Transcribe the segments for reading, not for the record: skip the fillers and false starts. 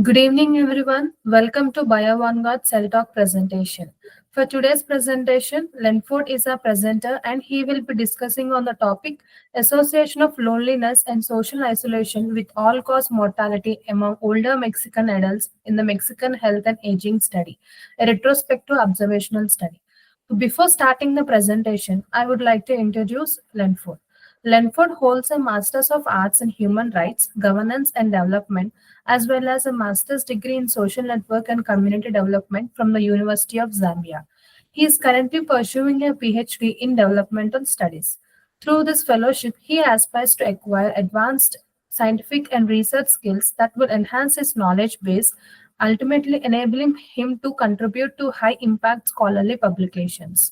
Good evening, everyone. Welcome to BioVanguard Cell Talk presentation. For today's presentation, Lenford is our presenter and he will be discussing on the topic Association of Loneliness and Social Isolation with All-Cause Mortality Among Older Mexican Adults in the Mexican Health and Aging Study, a retrospective observational study. Before starting the presentation, I would like to introduce Lenford. Lenford holds a Master's of Arts in Human Rights, Governance and Development, as well as a master's degree in social network and community development from the University of Zambia. He is currently pursuing a PhD in developmental studies. Through this fellowship, he aspires to acquire advanced scientific and research skills that will enhance his knowledge base, ultimately enabling him to contribute to high impact scholarly publications.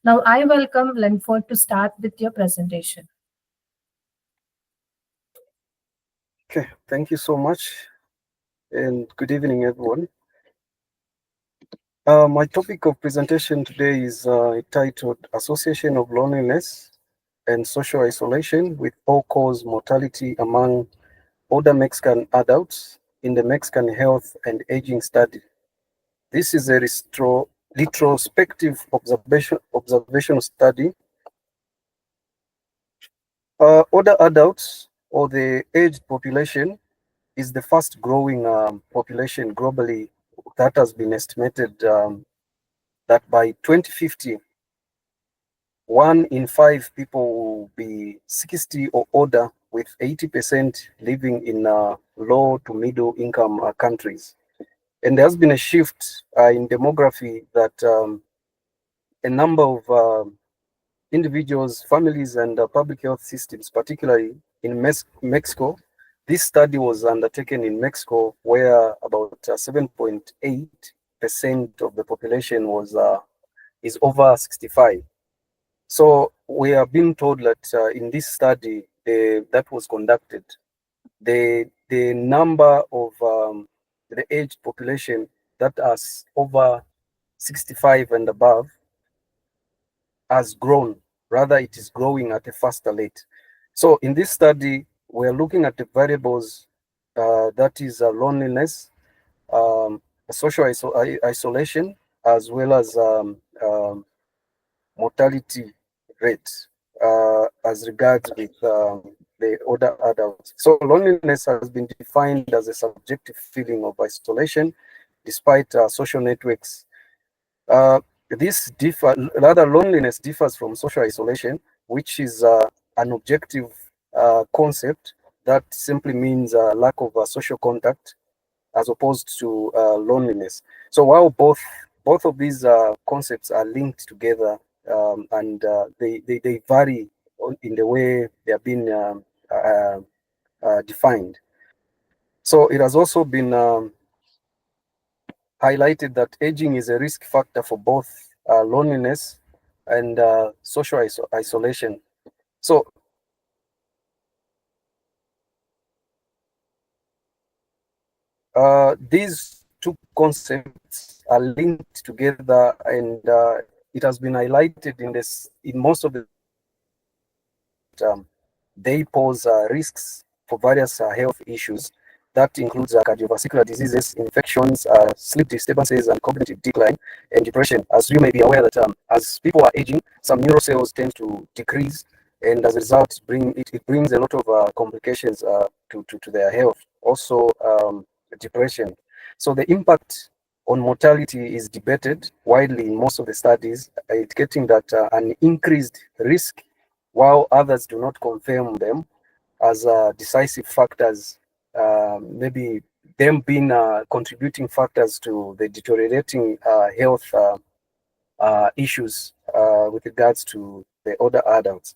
Now, I welcome Lenford to start with your presentation. Okay, thank you so much, and good evening, everyone. My topic of presentation today is titled Association of Loneliness and Social Isolation with All-Cause Mortality Among Older Mexican Adults in the Mexican Health and Aging Study. This is a retrospective observational study. Older adults or the aged population is the fast growing population globally that has been estimated that by 2050, 1 in 5 people will be 60 or older, with 80% living in low to middle income countries. And there has been a shift in demography that a number of individuals, families, and public health systems, particularly in Mexico. This study was undertaken in Mexico, where about 7.8% of the population is over 65. So we are being told that in this study that was conducted, the number of the aged population that is over 65 and above has grown. Rather, it is growing at a faster rate. So in this study, we're looking at the variables that is loneliness, um, social isolation, as well as mortality rate as regards with the older adults. So loneliness has been defined as a subjective feeling of isolation despite social networks. Rather, loneliness differs from social isolation, which is an objective concept that simply means lack of social contact as opposed to loneliness. So while both of these concepts are linked together, and they vary in the way they have been defined. So it has also been highlighted that aging is a risk factor for both loneliness and social isolation. So these two concepts are linked together, and it has been highlighted in most of the they pose risks for various health issues. That includes cardiovascular diseases, infections, sleep disturbances, and cognitive decline, and depression. As you may be aware that as people are aging, some neural cells tend to decrease, and as a result, it brings a lot of complications to their health. Also, depression. So the impact on mortality is debated widely in most of the studies, indicating that an increased risk, while others do not confirm them as decisive factors, maybe them being contributing factors to the deteriorating health issues with regards to the older adults.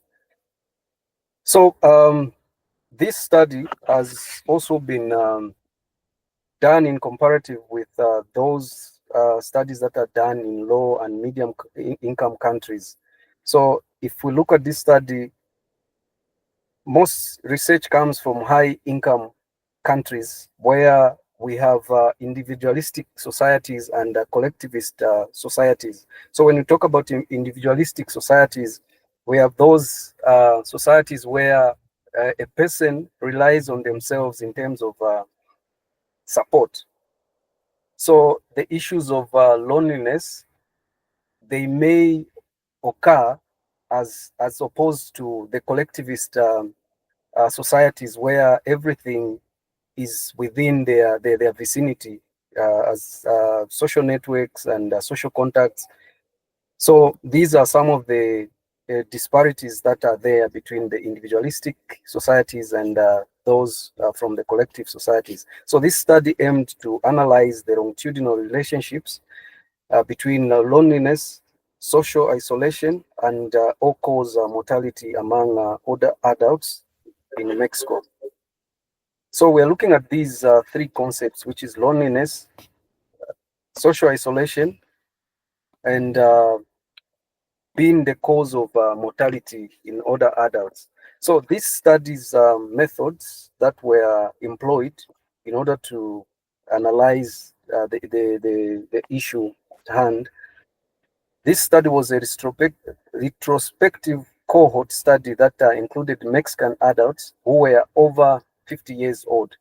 So this study has also been done in comparative with those studies that are done in low and medium income countries. So if we look at this study, most research comes from high income countries where we have individualistic societies and collectivist societies. So when we talk about individualistic societies, we have those societies where a person relies on themselves in terms of support. So the issues of loneliness, they may occur as opposed to the collectivist societies where everything is within their vicinity, as social networks and social contacts. So these are some of the disparities that are there between the individualistic societies and those from the collective societies. So this study aimed to analyze the longitudinal relationships between loneliness, social isolation, and all-cause mortality among older adults in Mexico. So we're looking at these three concepts, which is loneliness, social isolation, and being the cause of mortality in older adults. So these studies methods that were employed in order to analyze the issue at hand. This study was a retrospective cohort study that included Mexican adults who were over 50 years old,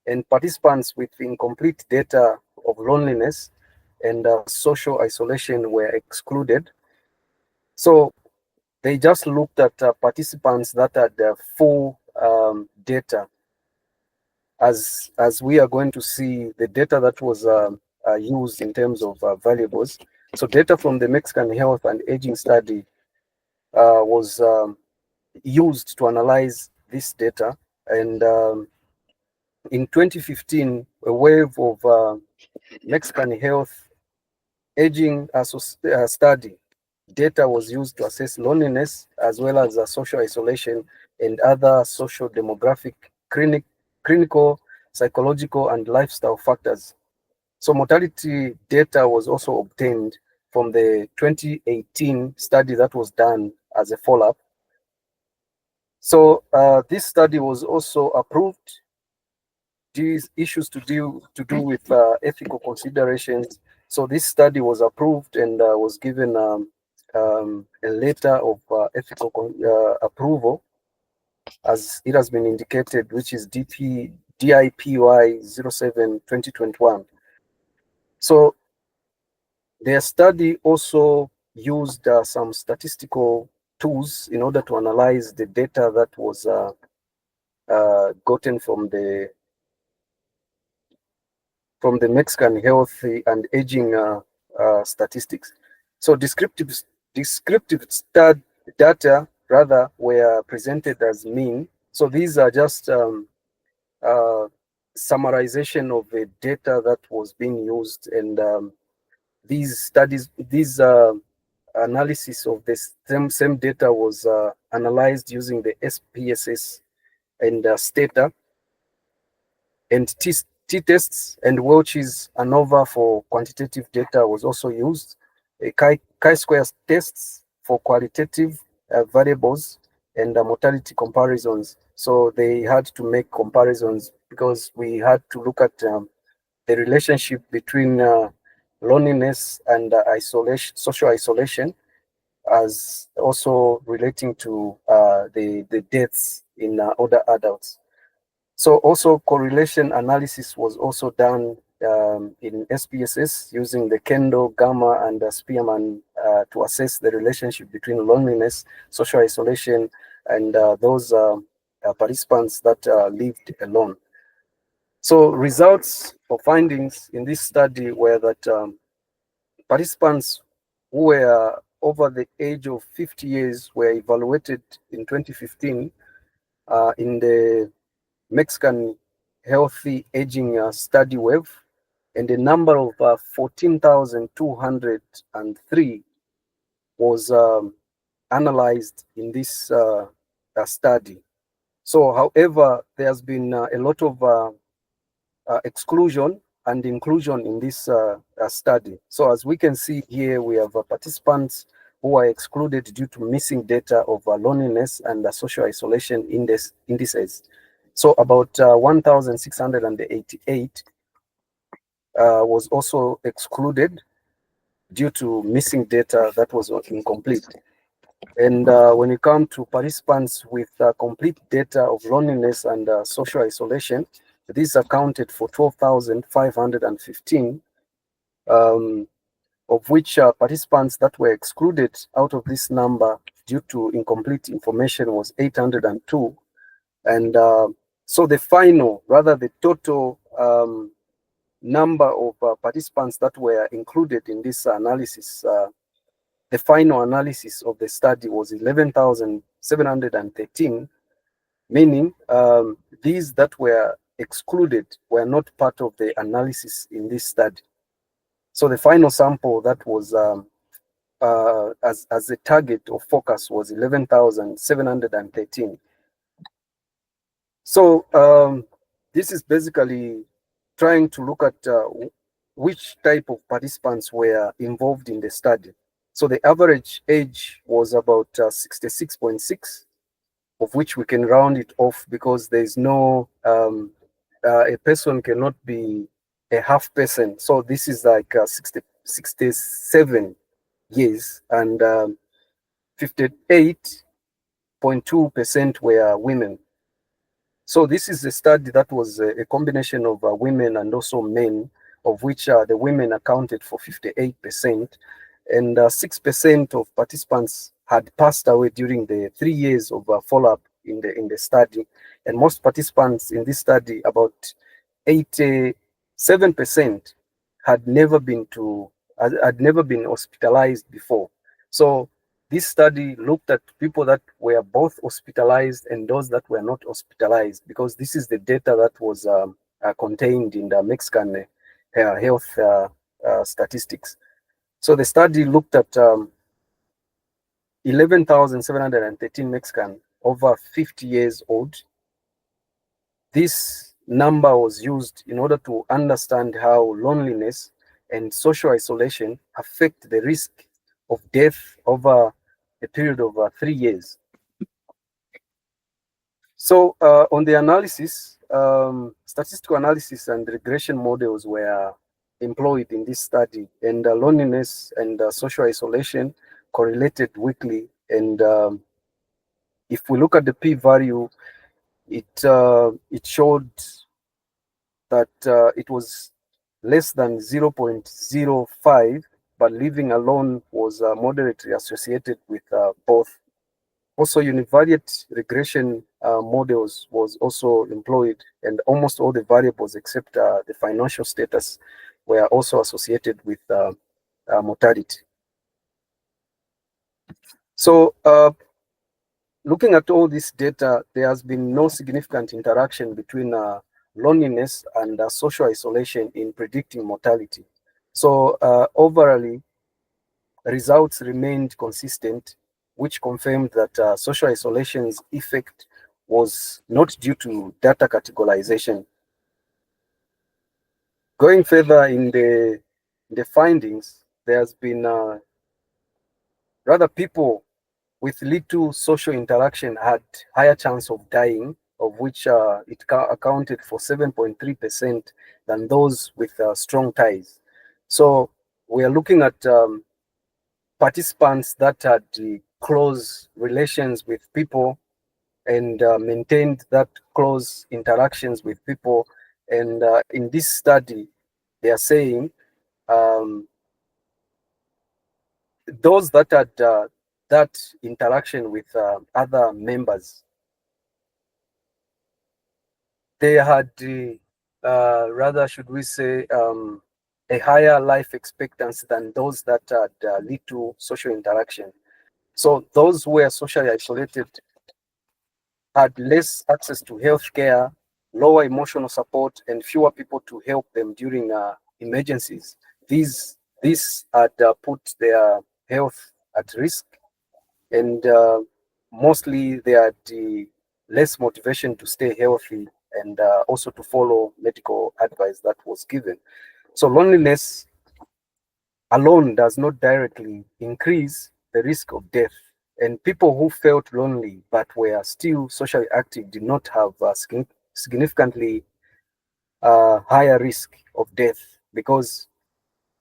and participants with incomplete data of loneliness and social isolation were excluded. So they just looked at participants that had full data. As we are going to see, the data that was used in terms of variables. So data from the Mexican Health and Aging Study was used to analyze this data. And in 2015, a wave of Mexican health aging study data was used to assess loneliness as well as social isolation and other social demographic, clinical, psychological, and lifestyle factors. So mortality data was also obtained from the 2018 study that was done as a follow-up. So this study was also approved. These issues to do with ethical considerations. So this study was approved and was given a letter of ethical approval, as it has been indicated, which is DIPY 07 2021. So their study also used some statistical tools in order to analyze the data that was gotten from the Mexican health and aging statistics. So descriptive data rather were presented as mean. So these are just summarization of the data that was being used, and these studies, these analysis of the same data was analyzed using the SPSS and STATA and t-tests, and Welch's ANOVA for quantitative data was also used. Chi-square tests for qualitative variables and mortality comparisons. So they had to make comparisons because we had to look at the relationship between loneliness and isolation, social isolation, as also relating to the deaths in older adults. So also correlation analysis was also done in SPSS using the Kendall, Gamma, and Spearman to assess the relationship between loneliness, social isolation, and those participants that lived alone. So results or findings in this study were that participants who were over the age of 50 years were evaluated in 2015 in the Mexican healthy aging study wave, and the number of 14,203 was analyzed in this study. So, however, there's been a lot of exclusion and inclusion in this study. So as we can see here, we have participants who are excluded due to missing data of loneliness and social isolation indices. So about 1,688 was also excluded due to missing data that was incomplete. And when you come to participants with complete data of loneliness and social isolation, These accounted for 12,515, of which participants that were excluded out of this number due to incomplete information was 802. And so the final, rather the total number of participants that were included in this analysis, the final analysis of the study was 11,713, meaning these that were excluded were not part of the analysis in this study. So the final sample that was as a target of focus was 11,713. So this is basically trying to look at which type of participants were involved in the study. So the average age was about 66.6, of which we can round it off because there is no, a person cannot be a half person. So this is like 67 years, and 58.2% were women. So this is a study that was a combination of women and also men, of which the women accounted for 58%, and 6% of participants had passed away during the 3 years of follow-up in the study. And most participants in this study, about 87%, had never been hospitalized before. So this study looked at people that were both hospitalized and those that were not hospitalized, because this is the data that was contained in the Mexican health statistics. So the study looked at 11,713 Mexican over 50 years old. This number was used in order to understand how loneliness and social isolation affect the risk of death over a period of 3 years. So on the analysis, statistical analysis and regression models were employed in this study, and loneliness and social isolation correlated weakly. And if we look at the p-value, it showed that it was less than 0.05, but living alone was moderately associated with both. Also, univariate regression models was also employed, and almost all the variables except the financial status were also associated with mortality. So looking at all this data, there has been no significant interaction between loneliness and social isolation in predicting mortality. So overall, results remained consistent, which confirmed that social isolation's effect was not due to data categorization. Going further in the findings, there has been rather people with little social interaction had higher chance of dying, of which it accounted for 7.3% than those with strong ties. So we are looking at participants that had close relations with people and maintained that close interactions with people. And in this study, they are saying those that had that interaction with other members, they had rather, should we say, a higher life expectancy than those that had little social interaction. So those who were socially isolated had less access to healthcare, lower emotional support, and fewer people to help them during emergencies. These had put their health at risk, and mostly they had less motivation to stay healthy and also to follow medical advice that was given. So loneliness alone does not directly increase the risk of death. And people who felt lonely but were still socially active did not have a significantly higher risk of death, because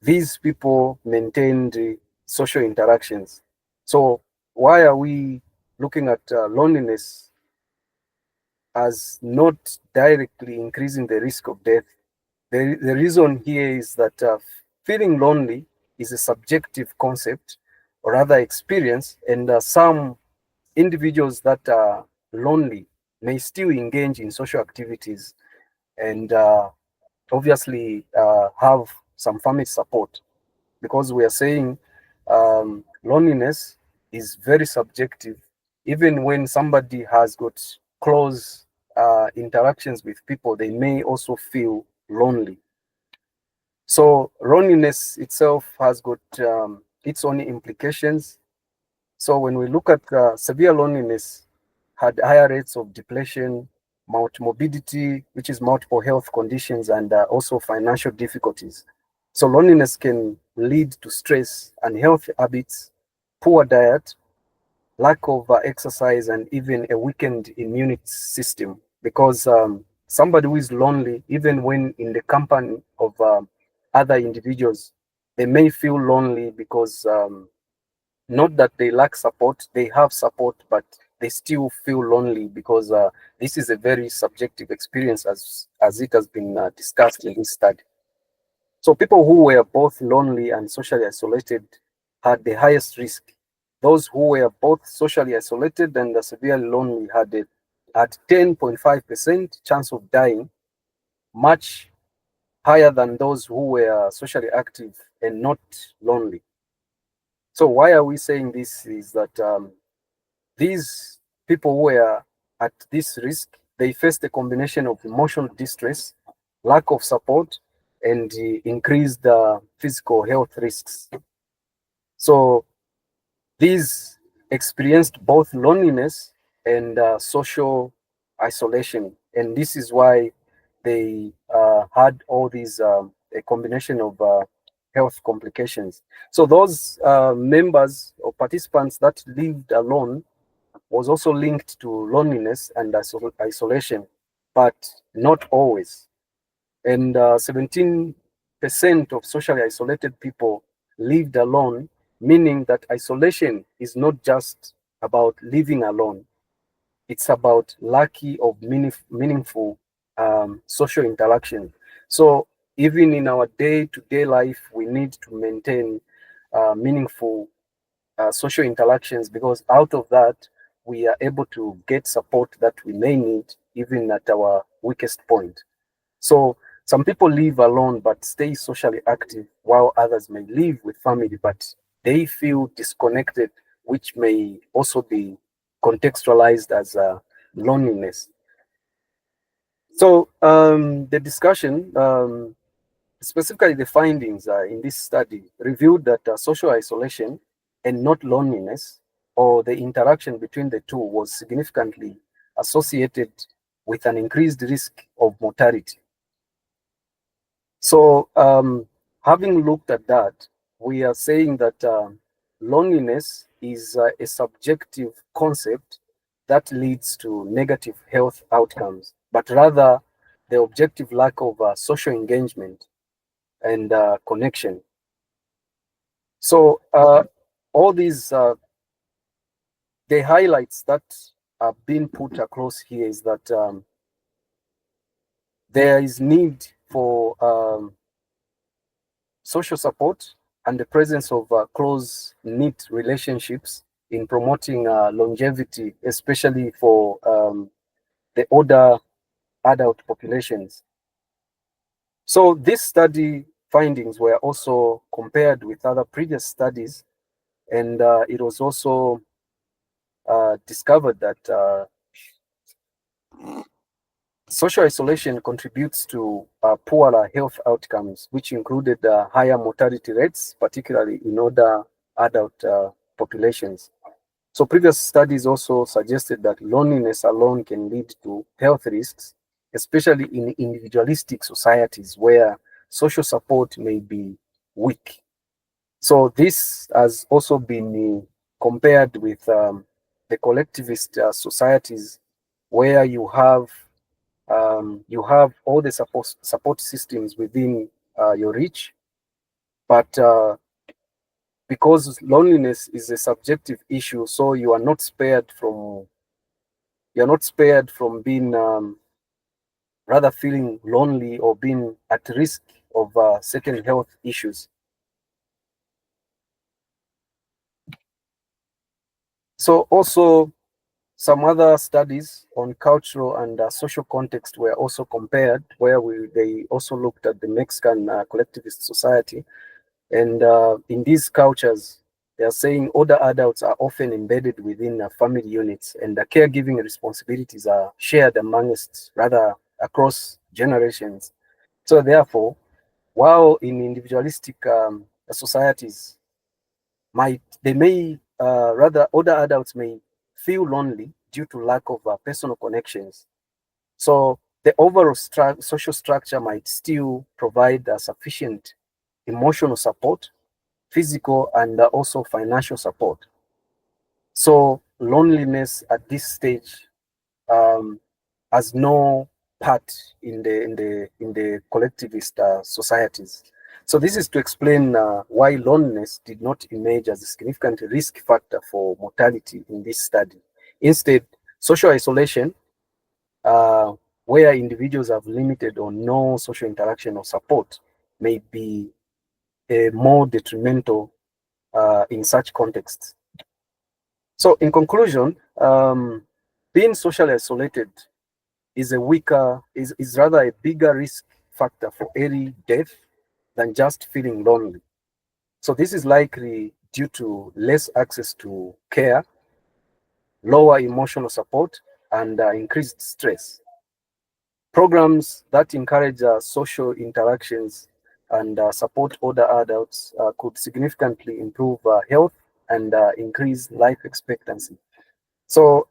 these people maintained social interactions. So why are we looking at loneliness as not directly increasing the risk of death. The reason here is that feeling lonely is a subjective concept or rather experience, and some individuals that are lonely may still engage in social activities and obviously have some family support, because we are saying loneliness is very subjective. Even when somebody has got close interactions with people, they may also feel lonely. So loneliness itself has got its own implications. So when we look at severe loneliness, had higher rates of depression, multimorbidity, which is multiple health conditions, and also financial difficulties. So loneliness can lead to stress, unhealthy habits, poor diet, lack of exercise, and even a weakened immune system. Because somebody who is lonely, even when in the company of other individuals, they may feel lonely because not that they lack support, they have support, but they still feel lonely because this is a very subjective experience, as it has been discussed in this study. So people who were both lonely and socially isolated had the highest risk. Those who were both socially isolated and severely lonely had 10.5% chance of dying, much higher than those who were socially active and not lonely. So why are we saying this? Is that these people who were at this risk, they faced a combination of emotional distress, lack of support, and increased physical health risks. So these experienced both loneliness and social isolation, and this is why they had all these a combination of health complications. So those members or participants that lived alone was also linked to loneliness and isolation, but not always. And 17% of socially isolated people lived alone, meaning that isolation is not just about living alone, it's about lack of meaningful social interaction. So even in our day-to-day life, we need to maintain meaningful social interactions, because out of that, we are able to get support that we may need even at our weakest point. So some people live alone but stay socially active, while others may live with family but they feel disconnected, which may also be contextualized as loneliness. So the discussion, specifically the findings in this study, revealed that social isolation and not loneliness, or the interaction between the two, was significantly associated with an increased risk of mortality. So, having looked at that, we are saying that loneliness is a subjective concept that leads to negative health outcomes, but rather the objective lack of social engagement and connection. So, all these the highlights that are being put across here is that there is need for social support and the presence of close knit relationships in promoting longevity, especially for the older adult populations. So this study findings were also compared with other previous studies, and it was also discovered that social isolation contributes to poorer health outcomes, which included higher mortality rates, particularly in older adult populations. So previous studies also suggested that loneliness alone can lead to health risks, especially in individualistic societies where social support may be weak. So this has also been compared with the collectivist societies where you have all the support systems within your reach, but because loneliness is a subjective issue, so you are not spared from you're not spared from being rather feeling lonely or being at risk of certain health issues. So also some other studies on cultural and social context were also compared, where they also looked at the Mexican collectivist society. And in these cultures, they are saying older adults are often embedded within family units, and the caregiving responsibilities are shared amongst, rather across generations. So therefore, while in individualistic societies, they may rather older adults may feel lonely due to lack of personal connections. So the overall social structure might still provide sufficient emotional support, physical and also financial support. So loneliness at this stage um, has no part in the collectivist societies. So this is to explain why loneliness did not emerge as a significant risk factor for mortality in this study. Instead, social isolation, uh, where individuals have limited or no social interaction or support, may be more detrimental in such contexts. So, in conclusion, being socially isolated is rather a bigger risk factor for early death than just feeling lonely. So this is likely due to less access to care, lower emotional support, and increased stress. Programs that encourage social interactions and support older adults could significantly improve health and increase life expectancy. So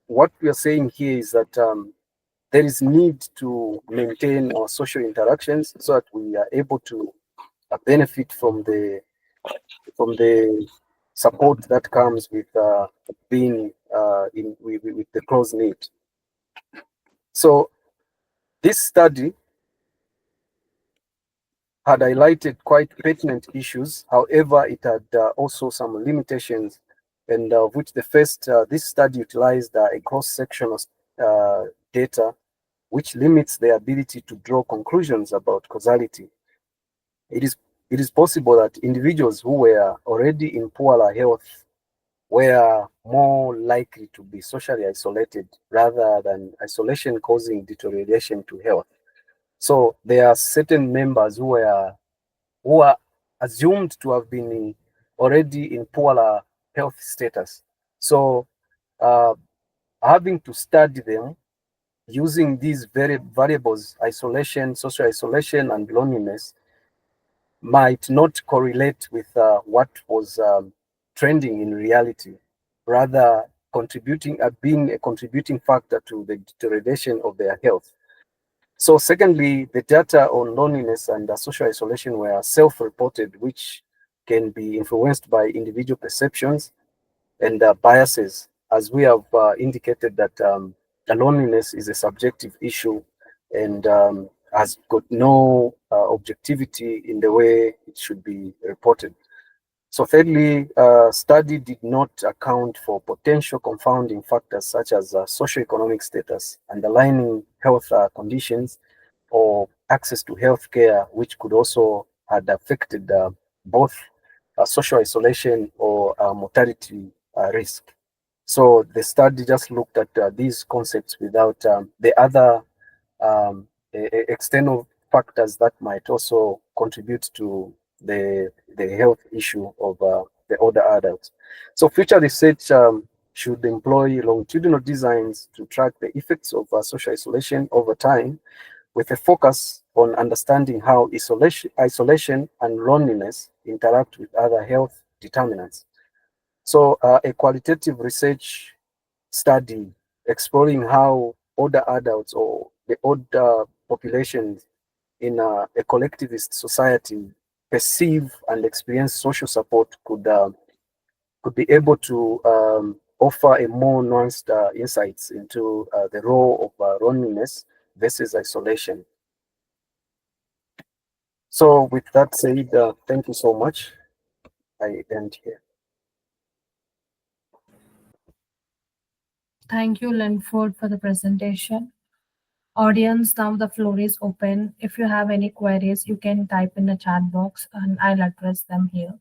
what we are saying here is that there is need to maintain our social interactions so that we are able to benefit from the support that comes with being with the close knit. So this study had highlighted quite pertinent issues. However, it had also some limitations, and which the first this study utilized a cross section of data, which limits the ability to draw conclusions about causality. It is it is possible that individuals who were already in poorer health were more likely to be socially isolated rather than isolation causing deterioration to health. So there are certain members who are assumed to have been already in poorer health status. So uh, having to study them using these very variables, isolation, social isolation, and loneliness, might not correlate with what was trending in reality, rather being a contributing factor to the deterioration of their health. So secondly, the data on loneliness and social isolation were self-reported, which can be influenced by individual perceptions and biases, as we have indicated that the loneliness is a subjective issue and has got no objectivity in the way it should be reported. So thirdly, study did not account for potential confounding factors such as socioeconomic status, underlying health conditions, or access to healthcare, which could also had affected both social isolation or mortality risk. So the study just looked at these concepts without the other external factors that might also contribute to the health issue of the older adults. So future research should employ longitudinal designs to track the effects of social isolation over time, with a focus on understanding how isolation and loneliness interact with other health determinants. So a qualitative research study exploring how older adults or the older populations in a collectivist society perceive and experience social support could be able to offer a more nuanced insights into the role of loneliness versus isolation. So with that said, thank you so much. I end here. Thank you, Lenford, for the presentation. Audience, now the floor is open. If you have any queries, you can type in the chat box and I'll address them here.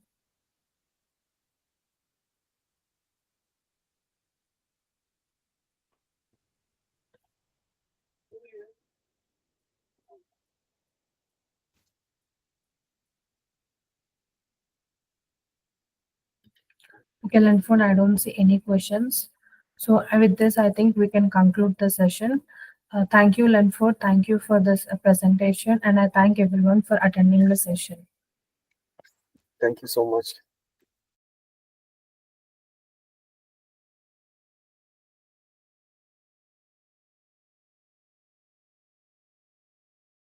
Okay, Lenford, I don't see any questions. So with this, I think we can conclude the session. Thank you, Lenford. Thank you for this presentation, and I thank everyone for attending the session. Thank you so much.